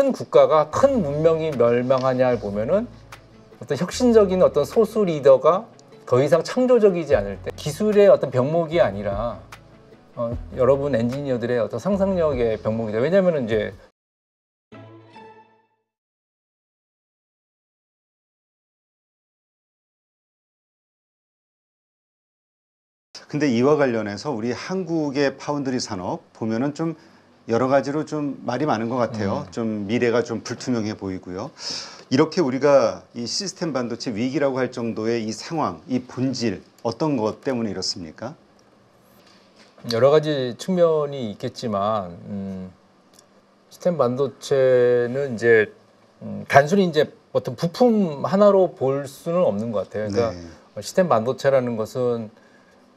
큰 국가가 큰 문명이 멸망하냐를 보면은 어떤 혁신적인 어떤 소수 리더가 더 이상 창조적이지 않을 때 기술의 어떤 병목이 아니라 여러분 엔지니어들의 어떤 상상력의 병목이다. 왜냐면은 이제 근데 이와 관련해서 우리 한국의 파운드리 산업 보면은 좀 여러 가지로 좀 말이 많은 것 같아요. 좀 미래가 좀 불투명해 보이고요. 이렇게 우리가 이 시스템 반도체 위기라고 할 정도의 이 상황, 이 본질 어떤 것 때문에 이렇습니까? 여러 가지 측면이 있겠지만 시스템 반도체는 이제 단순히 이제 어떤 부품 하나로 볼 수는 없는 것 같아요. 그러니까 네. 시스템 반도체라는 것은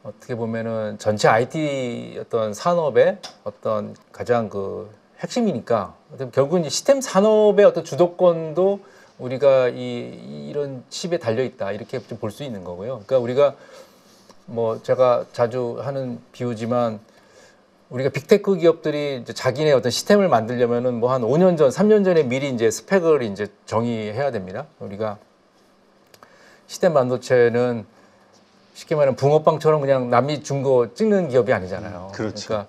어떻게 보면은 전체 IT 어떤 산업의 어떤 가장 그 핵심이니까 결국은 이제 시스템 산업의 어떤 주도권도 우리가 이런 칩에 달려 있다 이렇게 좀 볼 수 있는 거고요. 그러니까 우리가 뭐 제가 자주 하는 비유지만 우리가 빅테크 기업들이 이제 자기네 어떤 시스템을 만들려면은 뭐 한 5년 전, 3년 전에 미리 이제 스펙을 이제 정의해야 됩니다. 우리가 시스템 반도체는 쉽게 말하면 붕어빵처럼 그냥 남이 준 거 찍는 기업이 아니잖아요. 그렇죠.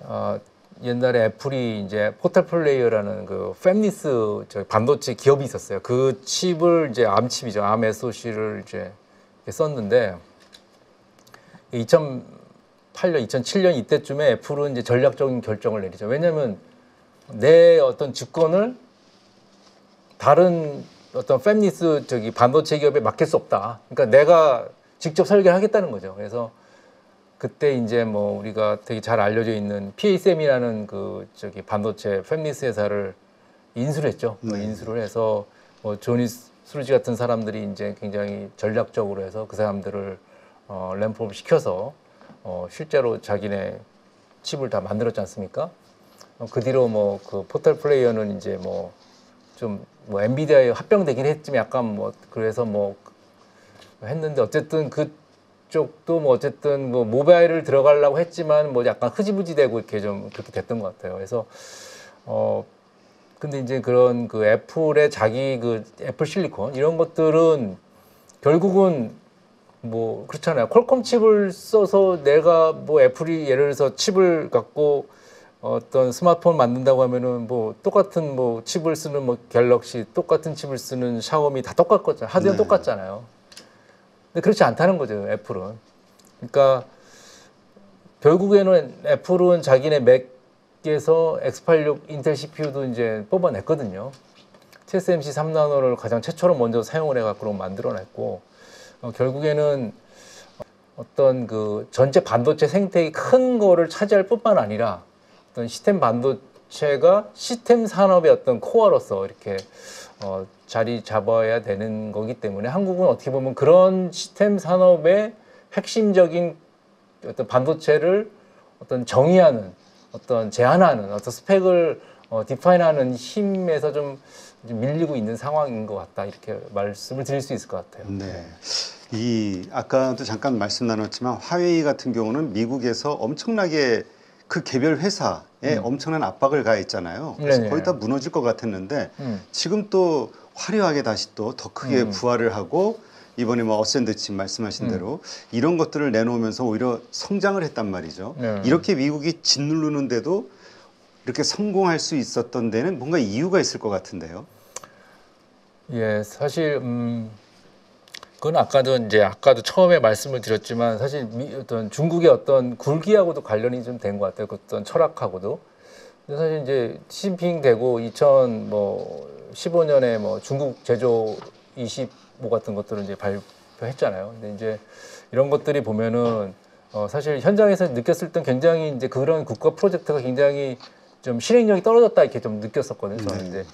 그러니까 옛날에 애플이 이제 포탈 플레이어라는 그 팹리스 반도체 기업이 있었어요. 그 칩을 이제 암 칩이죠. 암 SoC를 이제 썼는데 2008년, 2007년 이때쯤에 애플은 이제 전략적인 결정을 내리죠. 왜냐하면 내 어떤 주권을 다른 어떤 팹리스 반도체 기업에 맡길 수 없다. 그러니까 내가 직접 설계하겠다는 거죠. 그래서 그때 이제 뭐 우리가 되게 잘 알려져 있는 PASM이라는 그 반도체 팹리스 회사를 인수를 했죠. 인수를 해서 뭐 조니 스루지 같은 사람들이 이제 굉장히 전략적으로 해서 그 사람들을 램프업 시켜서 실제로 자기네 칩을 다 만들었지 않습니까? 그 뒤로 뭐 그 포털 플레이어는 이제 뭐 좀 뭐 엔비디아에 합병되긴 했지만 약간 뭐 그래서 뭐 했는데 어쨌든 그쪽도 뭐 어쨌든 뭐 모바일을 들어가려고 했지만 뭐 약간 흐지부지 되고 이렇게 좀 그렇게 됐던 것 같아요. 그래서 근데 이제 그런 그 애플의 자기 그 애플 실리콘 이런 것들은 결국은 뭐 그렇잖아요. 퀄컴 칩을 써서 내가 뭐 애플이 예를 들어서 칩을 갖고 어떤 스마트폰 만든다고 하면은 뭐 똑같은 뭐 칩을 쓰는 뭐 갤럭시 똑같은 칩을 쓰는 샤오미 다 똑같거든요. 하드는 똑같잖아요. 근데 그렇지 않다는 거죠. 애플은. 그러니까 결국에는 애플은 자기네 맥에서 X86 인텔 CPU도 이제 뽑아냈거든요. TSMC 3나노를 가장 최초로 먼저 사용을 해갖고 만들어냈고 결국에는 어떤 그 전체 반도체 생태계 큰 거를 차지할 뿐만 아니라 어떤 시스템 반도체가 시스템 산업의 어떤 코어로서 이렇게 자리 잡아야 되는 거기 때문에 한국은 어떻게 보면 그런 시스템 산업의 핵심적인 어떤 반도체를 어떤 정의하는 어떤 제한하는 어떤 스펙을 디파인하는 힘에서 좀 밀리고 있는 상황인 것 같다 이렇게 말씀을 드릴 수 있을 것 같아요. 네. 이 아까도 잠깐 말씀 나눴지만 화웨이 같은 경우는 미국에서 엄청나게 그 개별 회사에 엄청난 압박을 가했잖아요. 그래서 네네. 거의 다 무너질 것 같았는데 지금 또 화려하게 다시 또 더 크게 부활을 하고 이번에 뭐 어센드 칩 말씀하신 대로 이런 것들을 내놓으면서 오히려 성장을 했단 말이죠. 이렇게 미국이 짓누르는데도 이렇게 성공할 수 있었던 데는 뭔가 이유가 있을 것 같은데요. 예, 사실 그건 아까도 처음에 말씀을 드렸지만 사실 어떤 중국의 어떤 굴기하고도 관련이 좀 된 것 같아요. 그 어떤 철학하고도. 근데 사실 이제 시진핑 되고 2015년에 뭐 중국 제조 25 같은 것들을 이제 발표했잖아요. 근데 이제 이런 것들이 보면은 사실 현장에서 느꼈을 땐 굉장히 이제 그런 국가 프로젝트가 굉장히 좀 실행력이 떨어졌다 이렇게 좀 느꼈었거든요. 저는 이제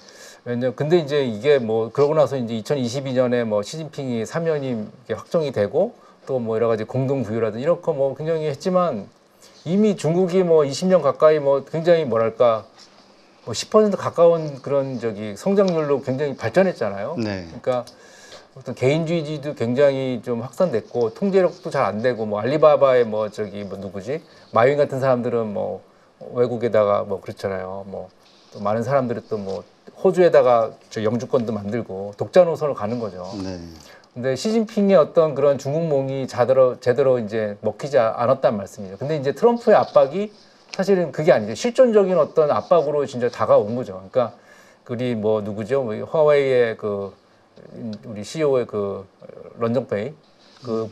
근데 이제 이게 뭐 그러고 나서 이제 2022년에 뭐 시진핑이 사면이 확정이 되고 또 뭐 여러 가지 공동 부유라든지 이런 거 뭐 굉장히 했지만 이미 중국이 뭐 20년 가까이 뭐 굉장히 뭐랄까 뭐 10% 가까운 그런 성장률로 굉장히 발전했잖아요. 네. 그러니까 어떤 개인주의도 굉장히 좀 확산됐고 통제력도 잘 안 되고 뭐 알리바바의 뭐 누구지 마윈 같은 사람들은 뭐 외국에다가 뭐 그렇잖아요. 뭐 또 많은 사람들이 또 뭐 호주에다가 저 영주권도 만들고 독자 노선을 가는 거죠. 네. 근데 시진핑의 어떤 그런 중국몽이 제대로 이제 먹히지 않았단 말씀이죠. 근데 이제 트럼프의 압박이 사실은 그게 아니죠. 실존적인 어떤 압박으로 진짜 다가온 거죠. 그러니까 우리 뭐 누구죠? 뭐 화웨이의 그 우리 CEO의 그 런정페이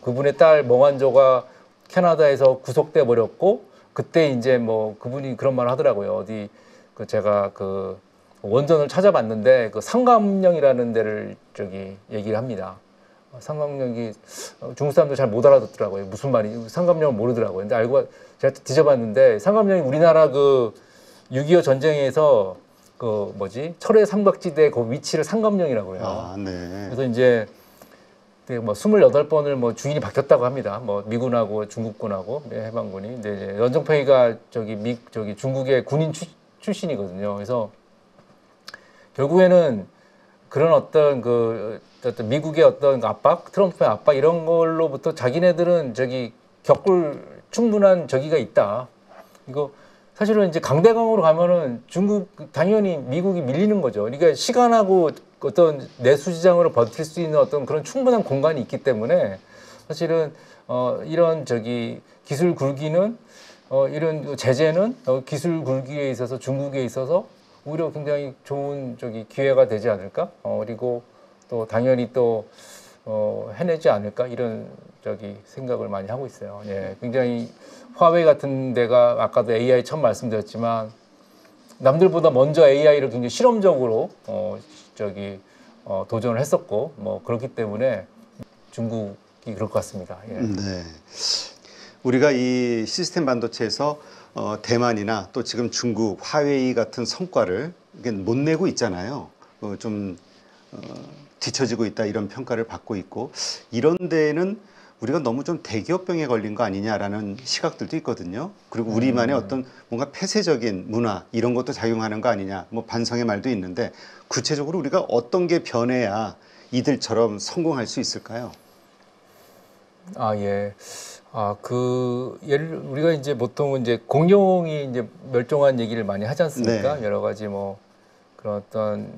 그분의 딸 멍한조가 캐나다에서 구속돼 버렸고 그때 이제 뭐 그분이 그런 말을 하더라고요. 어디 그 제가 그 원전을 찾아봤는데 그 상감령이라는 데를 저기 얘기를 합니다. 상감령이 중국 사람들 잘 못 알아듣더라고요. 무슨 말인지 상감령을 모르더라고요. 근데 알고 제가 뒤져봤는데 상감령이 우리나라 그 6.25 전쟁에서 그 뭐지 철의 삼각지대 그 위치를 상감령이라고 해요. 아, 네. 그래서 이제 뭐 28번을 뭐 주인이 바뀌었다고 합니다. 뭐 미군하고 중국군하고 해방군이. 근데 이제 런정페이가 저기 중국의 군인 출신이거든요. 그래서 결국에는 그런 어떤 어떤 미국의 어떤 압박, 트럼프의 압박 이런 걸로부터 자기네들은 저기 겪을 충분한 저기가 있다. 이거 사실은 이제 강대강으로 가면은 중국 당연히 미국이 밀리는 거죠. 그러니까 시간하고 어떤 내수 시장으로 버틸 수 있는 어떤 그런 충분한 공간이 있기 때문에 사실은 이런 저기 기술 굴기는 이런 제재는 기술 굴기에 있어서 중국에 있어서 오히려 굉장히 좋은 저기 기회가 되지 않을까? 그리고 또 당연히 또 해내지 않을까? 이런 저기 생각을 많이 하고 있어요. 예, 굉장히 화웨이 같은 데가 아까도 AI 처음 말씀드렸지만 남들보다 먼저 AI를 굉장히 실험적으로 도전을 했었고 뭐 그렇기 때문에 중국이 그럴 것 같습니다. 예. 네. 우리가 이 시스템 반도체에서 대만이나 또 지금 중국, 화웨이 같은 성과를 못 내고 있잖아요. 뒤처지고 있다 이런 평가를 받고 있고 이런 데에는 우리가 너무 좀 대기업병에 걸린 거 아니냐라는 시각들도 있거든요. 그리고 우리만의 어떤 뭔가 폐쇄적인 문화 이런 것도 작용하는 거 아니냐 뭐 반성의 말도 있는데 구체적으로 우리가 어떤 게 변해야 이들처럼 성공할 수 있을까요? 예. 우리가 이제 보통 이제 공룡이 이제 멸종한 얘기를 많이 하지 않습니까? 네. 여러 가지 뭐 그런 어떤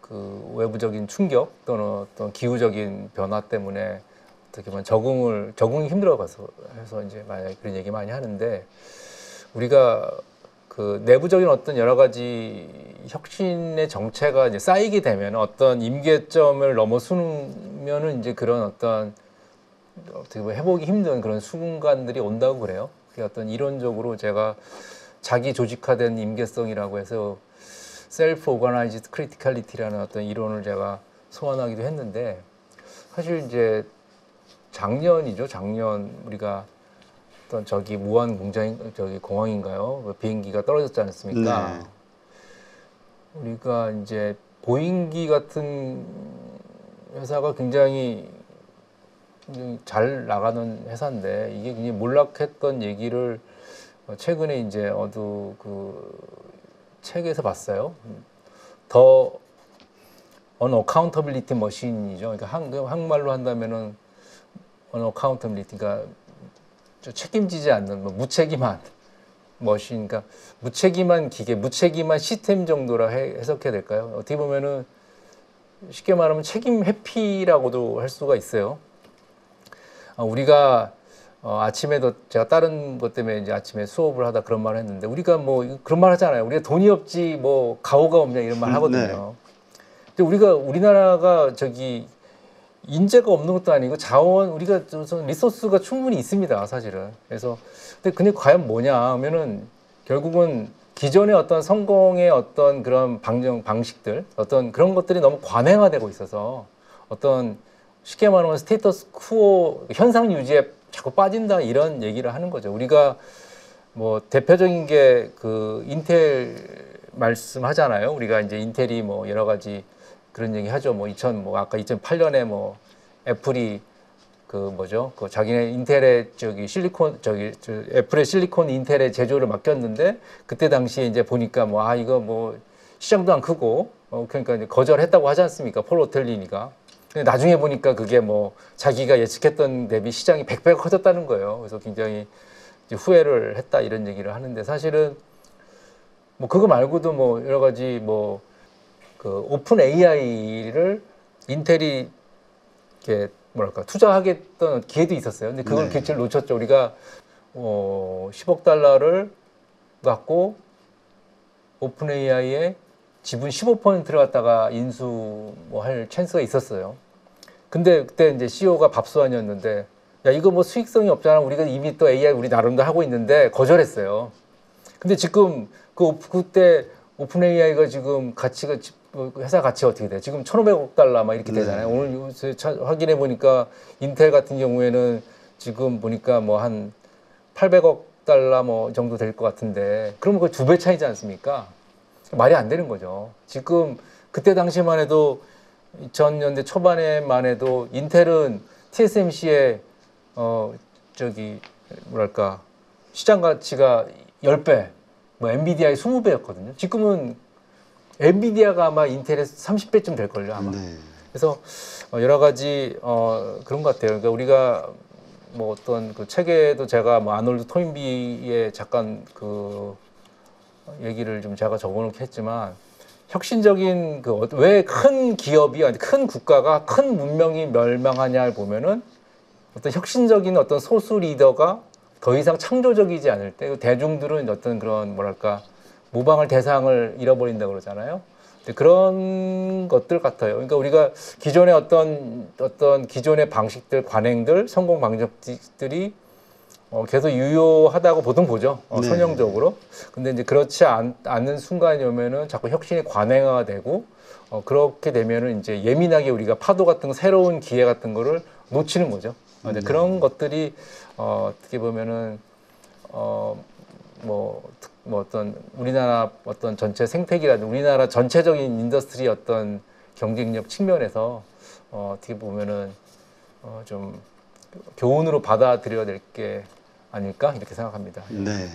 그 외부적인 충격 또는 어떤 기후적인 변화 때문에 어떻게 보면 적응이 힘들어가서 해서 이제 만약 그런 얘기 많이 하는데 우리가 그 내부적인 어떤 여러 가지 혁신의 정체가 이제 쌓이게 되면 어떤 임계점을 넘어서면은 이제 그런 어떻게 보면 회복이 힘든 그런 순간들이 온다고 그래요. 그게 어떤 이론적으로 제가 자기 조직화된 임계성이라고 해서 셀프 오거나이즈드 크리티컬리티라는 어떤 이론을 제가 소환하기도 했는데 사실 이제 작년 우리가 어떤 저기 무한 공항인가요? 비행기가 떨어졌지 않습니까? 네. 우리가 이제 보잉기 같은 회사가 굉장히 잘 나가는 회사인데 이게 굉장히 몰락했던 얘기를 최근에 이제 그 책에서 봤어요. 더 unAccountability machine이죠. 그러니까 한국말로 한다면은 unAccountability, 그러니까 책임지지 않는 무책임한 머신, 그러니까 무책임한 기계, 무책임한 시스템 정도라 해석해야 될까요? 어떻게 보면은 쉽게 말하면 책임 회피라고도 할 수가 있어요. 우리가 아침에도 제가 다른 것 때문에 이제 아침에 수업을 하다 그런 말을 했는데 우리가 뭐 그런 말 하잖아요. 우리가 돈이 없지 뭐 가오가 없냐 이런 말 하거든요. 네. 근데 우리나라가 저기 인재가 없는 것도 아니고 우리가 리소스가 충분히 있습니다, 사실은. 근데 과연 뭐냐 하면은 결국은 기존의 어떤 성공의 어떤 그런 방식들, 어떤 그런 것들이 너무 관행화되고 있어서 어떤 쉽게 말하면 스테이터스 쿠어 현상 유지에 자꾸 빠진다 이런 얘기를 하는 거죠. 우리가 뭐 대표적인 게 그 인텔 말씀하잖아요. 우리가 이제 인텔이 뭐 여러 가지 그런 얘기 하죠. 아까 2008년에 뭐 애플이 그 자기네 인텔의 애플의 실리콘 인텔의 제조를 맡겼는데 그때 당시에 이제 보니까 이거 뭐 시장도 안 크고 그러니까 이제 거절했다고 하지 않습니까? 폴 오텔리니가. 근데 나중에 보니까 그게 뭐 자기가 예측했던 대비 시장이 100배가 커졌다는 거예요. 그래서 굉장히 이제 후회를 했다 이런 얘기를 하는데 사실은 뭐 그거 말고도 뭐 여러 가지 뭐 그 오픈 AI를 인텔이 이렇게 뭐랄까 투자하겠던 기회도 있었어요. 근데 그걸 네. 기회를 놓쳤죠. 우리가 10억 달러를 갖고 오픈 AI에 지분 15%를 갖다가 인수 뭐 할 찬스가 있었어요. 근데 그때 이제 CEO가 밥수환이었는데 야 이거 뭐 수익성이 없잖아. 우리가 이미 또 AI 우리 나름대로 하고 있는데 거절했어요. 근데 지금 그때 오픈 AI가 지금 가치가 회사 가치가 어떻게 돼? 지금 1,500억 달러 막 이렇게 되잖아요. 오늘 요새 확인해 보니까 인텔 같은 경우에는 지금 보니까 뭐 한 800억 달러 뭐 정도 될 것 같은데 그러면 그 2배 차이지 않습니까? 말이 안 되는 거죠. 지금 그때 당시만 해도 2000년대 초반에만 해도 인텔은 TSMC의 저기 뭐랄까 시장 가치가 10배, 뭐 엔비디아의 20배였거든요. 지금은 엔비디아가 아마 인텔의 30배쯤 될걸요, 아마. 네. 그래서 여러 가지 그런 것 같아요. 그러니까 우리가 뭐 어떤 그 책에도 제가 뭐 아놀드 토인비의 잠깐 그 얘기를 좀 제가 적어놓긴 했지만 혁신적인 그 왜 큰 기업이 큰 국가가 큰 문명이 멸망하냐를 보면은 어떤 혁신적인 어떤 소수 리더가 더 이상 창조적이지 않을 때 대중들은 어떤 그런 뭐랄까 모방할 대상을 잃어버린다고 그러잖아요. 그런 것들 같아요. 그러니까 우리가 기존의 어떤 기존의 방식들, 관행들, 성공 방식들이 계속 유효하다고 보통 보죠. 네. 선형적으로. 근데 이제 그렇지 않는 순간이 오면은 자꾸 혁신이 관행화가 되고 그렇게 되면은 이제 예민하게 우리가 파도 같은 새로운 기회 같은 거를 놓치는 거죠. 네. 그런 것들이 어떻게 보면은 뭐 어떤 우리나라 어떤 전체 생태계라든지 우리나라 전체적인 인더스트리 어떤 경쟁력 측면에서 어떻게 보면은 좀 교훈으로 받아들여야 될 게 아닐까 이렇게 생각합니다. 네.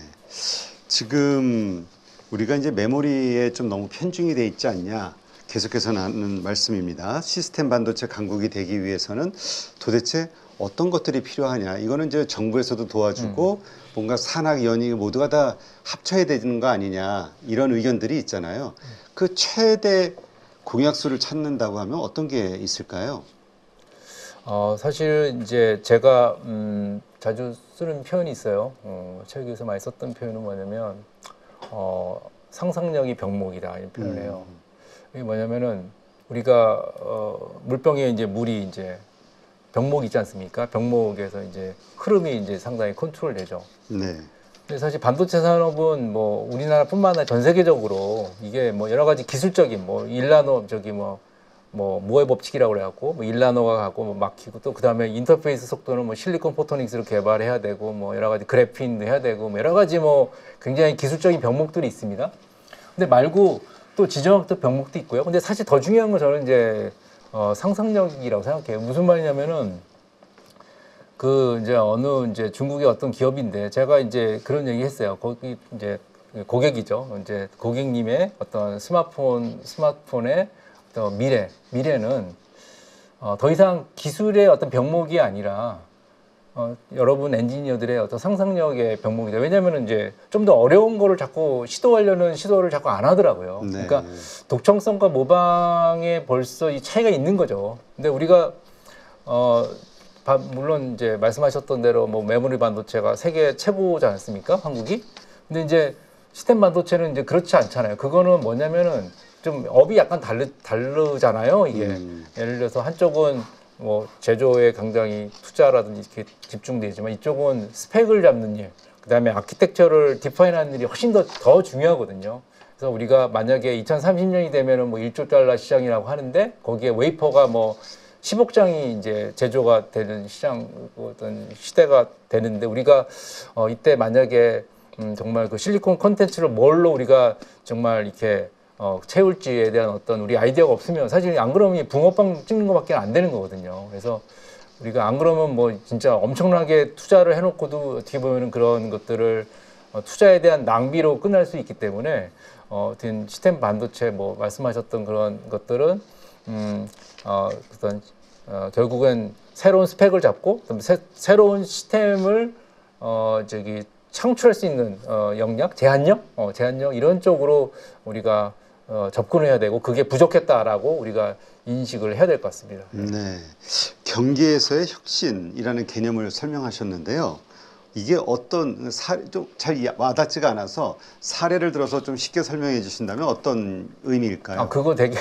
지금 우리가 이제 메모리에 좀 너무 편중이 돼 있지 않냐 계속해서 나누는 말씀입니다. 시스템 반도체 강국이 되기 위해서는 도대체 어떤 것들이 필요하냐. 이거는 이제 정부에서도 도와주고 뭔가 산학, 연이 모두가 다 합쳐야 되는 거 아니냐. 이런 의견들이 있잖아요. 그 최대 공약수를 찾는다고 하면 어떤 게 있을까요? 사실 이제 제가 자주 쓰는 표현이 있어요. 책에서 많이 썼던 표현은 뭐냐면 상상력이 병목이다 이런 표현을 해요. 이게 뭐냐면은 우리가 물병에 이제 물이 이제 병목이 있지 않습니까? 병목에서 이제 흐름이 이제 상당히 컨트롤되죠. 네. 근데 사실 반도체 산업은 뭐 우리나라뿐만 아니라 전 세계적으로 이게 뭐 여러 가지 기술적인 뭐 1나노 저기 뭐 모의 법칙이라고 그래갖고 뭐 1나노가 가고 뭐 막히고 또 그다음에 인터페이스 속도는 뭐 실리콘 포토닉스를 개발해야 되고 뭐 여러 가지 그래핀도 해야 되고 뭐 여러 가지 뭐 굉장히 기술적인 병목들이 있습니다. 근데 말고 또 지정학적 병목도 있고요. 근데 사실 더 중요한 건 저는 이제 상상력이라고 생각해요. 무슨 말이냐면은 그 이제 어느 이제 중국의 어떤 기업인데 제가 이제 그런 얘기 했어요. 거기 이제 고객이죠. 이제 고객님의 어떤 스마트폰의 어떤 미래는 더 이상 기술의 어떤 병목이 아니라 여러분 엔지니어들의 어떤 상상력의 병목이다. 왜냐하면 이제 좀 더 어려운 거를 자꾸 시도하려는 시도를 자꾸 안 하더라고요. 네. 그러니까 독창성과 모방에 벌써 이 차이가 있는 거죠. 근데 우리가 물론 이제 말씀하셨던 대로 뭐 메모리 반도체가 세계 최고지 않습니까? 한국이. 근데 이제 시스템 반도체는 이제 그렇지 않잖아요. 그거는 뭐냐면은 좀 업이 약간 다르잖아요. 이게 예를 들어서 한쪽은 뭐 제조에 굉장히 투자라든지 이렇게 집중되지만 이쪽은 스펙을 잡는 일, 그다음에 아키텍처를 디파인하는 일이 훨씬 더 중요하거든요. 그래서 우리가 만약에 2030년이 되면은 뭐 1조 달러 시장이라고 하는데 거기에 웨이퍼가 뭐 10억 장이 이제 제조가 되는 시장 어떤 시대가 되는데 우리가 이때 만약에 정말 그 실리콘 콘텐츠를 뭘로 우리가 정말 이렇게 채울지에 대한 어떤 우리 아이디어가 없으면 사실 안 그러면 붕어빵 찍는 것밖에 안 되는 거거든요. 그래서 우리가 안 그러면 뭐 진짜 엄청나게 투자를 해놓고도 어떻게 보면은 그런 것들을 투자에 대한 낭비로 끝날 수 있기 때문에 어떤 시스템 반도체 뭐 말씀하셨던 그런 것들은 어떤 결국엔 새로운 스펙을 잡고 새로운 시스템을 창출할 수 있는 역량, 제한력 이런 쪽으로 우리가 접근을 해야 되고 그게 부족했다라고 우리가 인식을 해야 될 것 같습니다. 네, 경기에서의 혁신이라는 개념을 설명하셨는데요. 이게 어떤 좀 잘 와닿지가 않아서 사례를 들어서 좀 쉽게 설명해 주신다면 어떤 의미일까요? 아, 그거 되게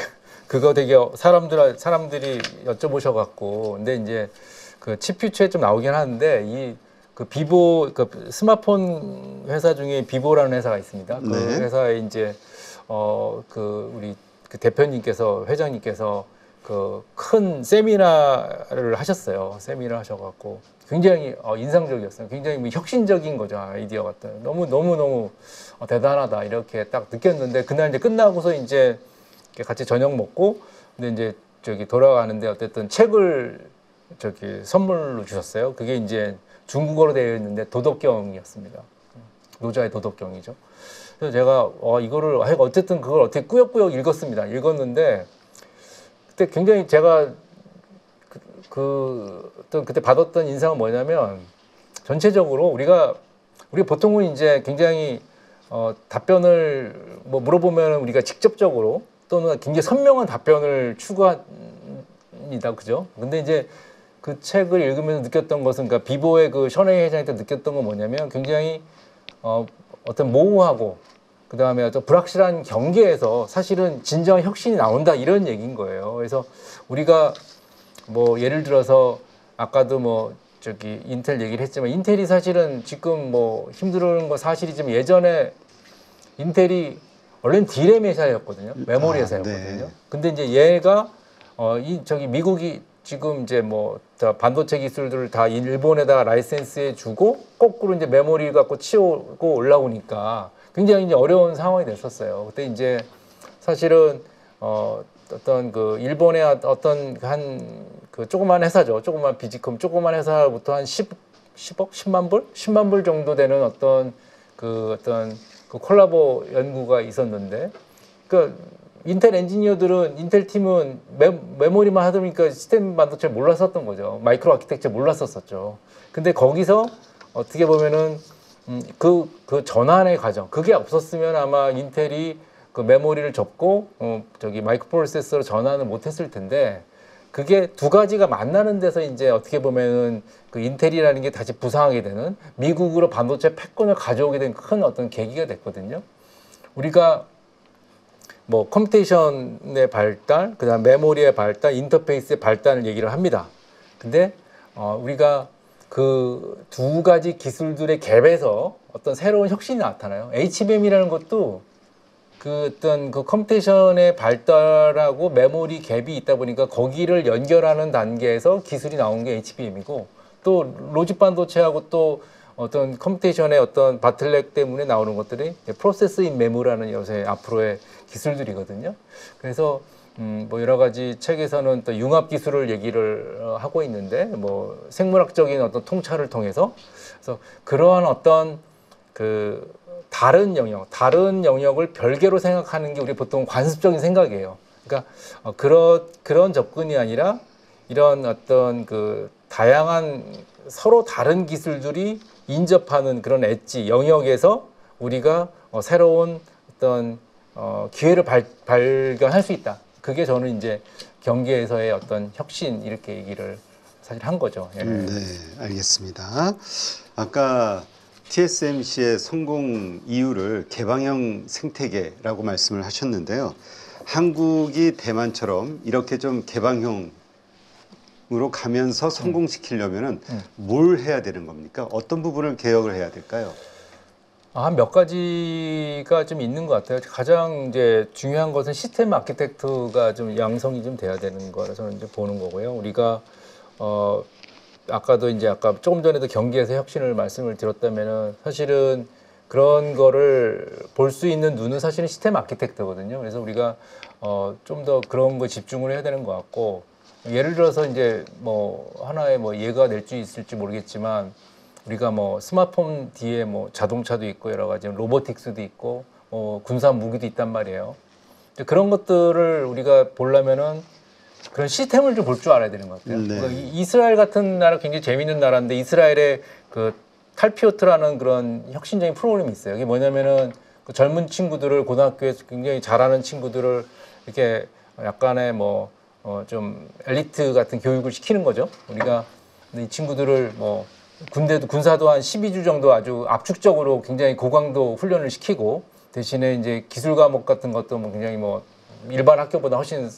사람들이 여쭤보셔갖고 근데 이제 그 칩퓨처에 좀 나오긴 하는데 이 그 비보 그 스마트폰 회사 중에 비보라는 회사가 있습니다. 그 네. 회사에 이제 그 우리 그 대표님께서 회장님께서 그 큰 세미나를 하셨어요. 세미나 하셔갖고 굉장히 인상적이었어요. 굉장히 뭐 혁신적인 거죠. 아이디어 같은. 너무 대단하다 이렇게 딱 느꼈는데 그날 이제 끝나고서 이제 같이 저녁 먹고 근데 이제 저기 돌아가는데 어쨌든 책을 저기 선물로 주셨어요. 그게 이제 중국어로 되어 있는데 도덕경이었습니다. 노자의 도덕경이죠. 그래서 제가 이거를 어쨌든 그걸 어떻게 꾸역꾸역 읽었습니다. 읽었는데 그때 굉장히 제가 어떤 그때 받았던 인상은 뭐냐면 전체적으로 우리가 보통은 이제 굉장히 답변을 뭐 물어보면 우리가 직접적으로 또는 굉장히 선명한 답변을 추구합니다. 그죠? 근데 이제 그 책을 읽으면서 느꼈던 것은 그러니까 비보의 그 셔네이 회장이 때 느꼈던 건 뭐냐면 굉장히 어떤 모호하고 그다음에 어떤 불확실한 경계에서 사실은 진정한 혁신이 나온다 이런 얘기인 거예요. 그래서 우리가 뭐 예를 들어서 아까도 뭐 저기 인텔 얘기를 했지만 인텔이 사실은 지금 뭐 힘들어하는 거 사실이지만 예전에 인텔이 원래는 디램 회사였거든요. 메모리 회사였거든요. 네. 근데 이제 얘가 저기 미국이 지금 이제 뭐 반도체 기술들을 다 일본에다가 라이센스해 주고 거꾸로 이제 메모리 갖고 치우고 올라오니까 굉장히 이제 어려운 상황이 됐었어요. 그때 이제 사실은 어떤 그 일본의 어떤 한 그 조그만 회사죠. 조그만 비지컴 조그만 회사부터 한 10억, 10만 불 정도 되는 어떤 그 콜라보 연구가 있었는데 그 인텔 엔지니어들은 인텔 팀은 메모리만 하다 보니까 시스템 반도체를 몰랐었던 거죠. 마이크로 아키텍처 몰랐었죠. 근데 거기서 어떻게 보면은 그 전환의 과정 그게 없었으면 아마 인텔이 그 메모리를 접고 저기 마이크로 프로세서로 전환을 못했을 텐데 그게 두 가지가 만나는 데서 이제 어떻게 보면은 그 인텔이라는 게 다시 부상하게 되는 미국으로 반도체 패권을 가져오게 된 큰 어떤 계기가 됐거든요. 우리가 뭐 컴퓨테이션의 발달, 그다음 메모리의 발달, 인터페이스의 발달을 얘기를 합니다. 근데 우리가 그 두 가지 기술들의 갭에서 어떤 새로운 혁신이 나타나요. HBM이라는 것도 그 어떤 그 컴퓨테이션의 발달하고 메모리 갭이 있다 보니까 거기를 연결하는 단계에서 기술이 나온 게 HBM이고 또 로직 반도체하고 또 어떤 컴퓨테이션의 어떤 바틀렉 때문에 나오는 것들이 프로세스 인 메모라는 요새 앞으로의 기술들이거든요. 그래서 뭐 여러 가지 책에서는 또 융합 기술을 얘기를 하고 있는데 뭐 생물학적인 어떤 통찰을 통해서 그래서 그러한 어떤 그 다른 영역을 별개로 생각하는 게 우리 보통 관습적인 생각이에요. 그러니까 그런 접근이 아니라 이런 어떤 그 다양한 서로 다른 기술들이 인접하는 그런 엣지 영역에서 우리가 새로운 어떤 기회를 발견할 수 있다. 그게 저는 이제 경기에서의 어떤 혁신 이렇게 얘기를 사실 한 거죠. 예. 네, 알겠습니다. 아까 TSMC의 성공 이유를 개방형 생태계라고 말씀을 하셨는데요. 한국이 대만처럼 이렇게 좀 개방형으로 가면서 성공시키려면은 뭘 해야 되는 겁니까? 어떤 부분을 개혁을 해야 될까요? 한 몇 가지가 좀 있는 것 같아요. 가장 이제 중요한 것은 시스템 아키텍트가 좀 양성이 좀 돼야 되는 거라 저는 이제 보는 거고요. 우리가 아까도 이제 아까 조금 전에도 경기에서 혁신을 말씀을 드렸다면은 사실은 그런 거를 볼 수 있는 눈은 사실은 시스템 아키텍트거든요. 그래서 우리가 좀 더 그런 거 집중을 해야 되는 것 같고 예를 들어서 이제 뭐 하나의 뭐 예가 낼 수 있을지 모르겠지만 우리가 뭐 스마트폰 뒤에 뭐 자동차도 있고 여러 가지 로보틱스도 있고 군사 무기도 있단 말이에요. 그런 것들을 우리가 보려면은 그런 시스템을 좀 볼 줄 알아야 되는 것 같아요. 네. 그러니까 이스라엘 같은 나라 굉장히 재미있는 나라인데 이스라엘의 그 탈피오트라는 그런 혁신적인 프로그램이 있어요. 이게 뭐냐면은 그 젊은 친구들을 고등학교에서 굉장히 잘하는 친구들을 이렇게 약간의 뭐 좀 엘리트 같은 교육을 시키는 거죠. 우리가 이 친구들을 뭐 군사도 한 12주 정도 아주 압축적으로 굉장히 고강도 훈련을 시키고 대신에 이제 기술 과목 같은 것도 뭐 굉장히 뭐 일반 학교보다 훨씬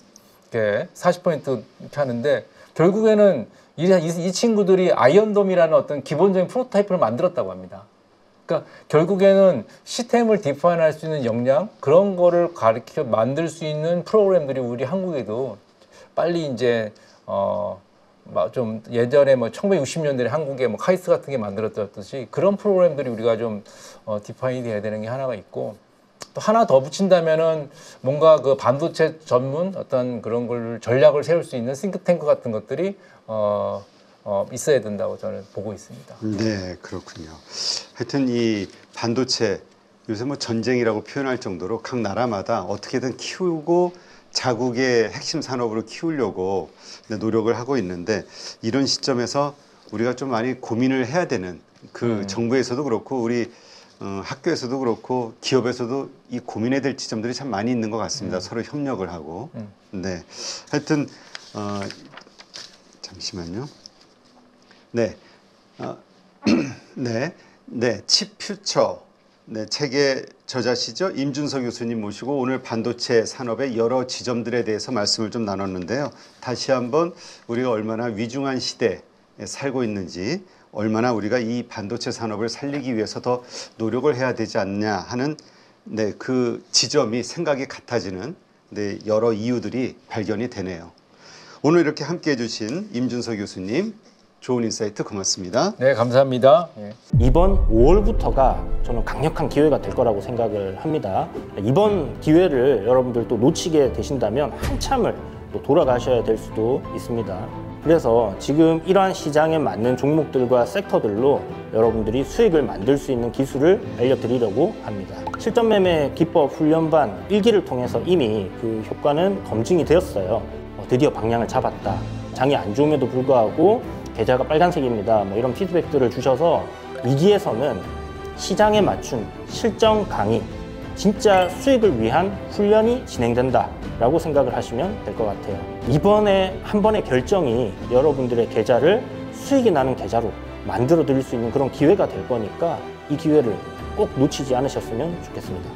이렇게 40% 이렇게 하는데 결국에는 이 친구들이 아이언돔이라는 어떤 기본적인 프로토타입을 만들었다고 합니다. 그러니까 결국에는 시스템을 디파인할 수 있는 역량 그런 거를 가르쳐 만들 수 있는 프로그램들이 우리 한국에도 빨리 이제 좀 예전에 뭐 1960년대에 한국에 뭐 카이스트 같은 게 만들어졌듯이 그런 프로그램들이 우리가 좀 디파인이 돼야 되는 게 하나가 있고 또 하나 더 붙인다면은 뭔가 그 반도체 전문 어떤 그런 걸 전략을 세울 수 있는 싱크탱크 같은 것들이 있어야 된다고 저는 보고 있습니다. 네, 그렇군요. 하여튼 이 반도체 요새 뭐 전쟁이라고 표현할 정도로 각 나라마다 어떻게든 키우고 자국의 핵심 산업으로 키우려고 노력을 하고 있는데 이런 시점에서 우리가 좀 많이 고민을 해야 되는 그 정부에서도 그렇고 우리 학교에서도 그렇고 기업에서도 이 고민해야 될 지점들이 참 많이 있는 것 같습니다. 서로 협력을 하고. 네, 하여튼 잠시만요. 네, 네, 칩퓨처. 네, 책의 저자시죠. 임준석 교수님 모시고 오늘 반도체 산업의 여러 지점들에 대해서 말씀을 좀 나눴는데요. 다시 한번 우리가 얼마나 위중한 시대에 살고 있는지 얼마나 우리가 이 반도체 산업을 살리기 위해서 더 노력을 해야 되지 않냐 하는 네, 그 지점이 생각이 같아지는 네, 여러 이유들이 발견이 되네요. 오늘 이렇게 함께해 주신 임준석 교수님 좋은 인사이트 고맙습니다. 네, 감사합니다. 이번 5월부터가 저는 강력한 기회가 될 거라고 생각을 합니다. 이번 기회를 여러분들 또 놓치게 되신다면 한참을 또 돌아가셔야 될 수도 있습니다. 그래서 지금 이러한 시장에 맞는 종목들과 섹터들로 여러분들이 수익을 만들 수 있는 기술을 알려드리려고 합니다. 실전 매매 기법 훈련반 1기를 통해서 이미 그 효과는 검증이 되었어요. 드디어 방향을 잡았다. 장이 안 좋음에도 불구하고 계좌가 빨간색입니다. 뭐 이런 피드백들을 주셔서 2기에서는 시장에 맞춘 실전 강의, 진짜 수익을 위한 훈련이 진행된다라고 생각을 하시면 될 것 같아요. 이번에 한 번의 결정이 여러분들의 계좌를 수익이 나는 계좌로 만들어 드릴 수 있는 그런 기회가 될 거니까 이 기회를 꼭 놓치지 않으셨으면 좋겠습니다.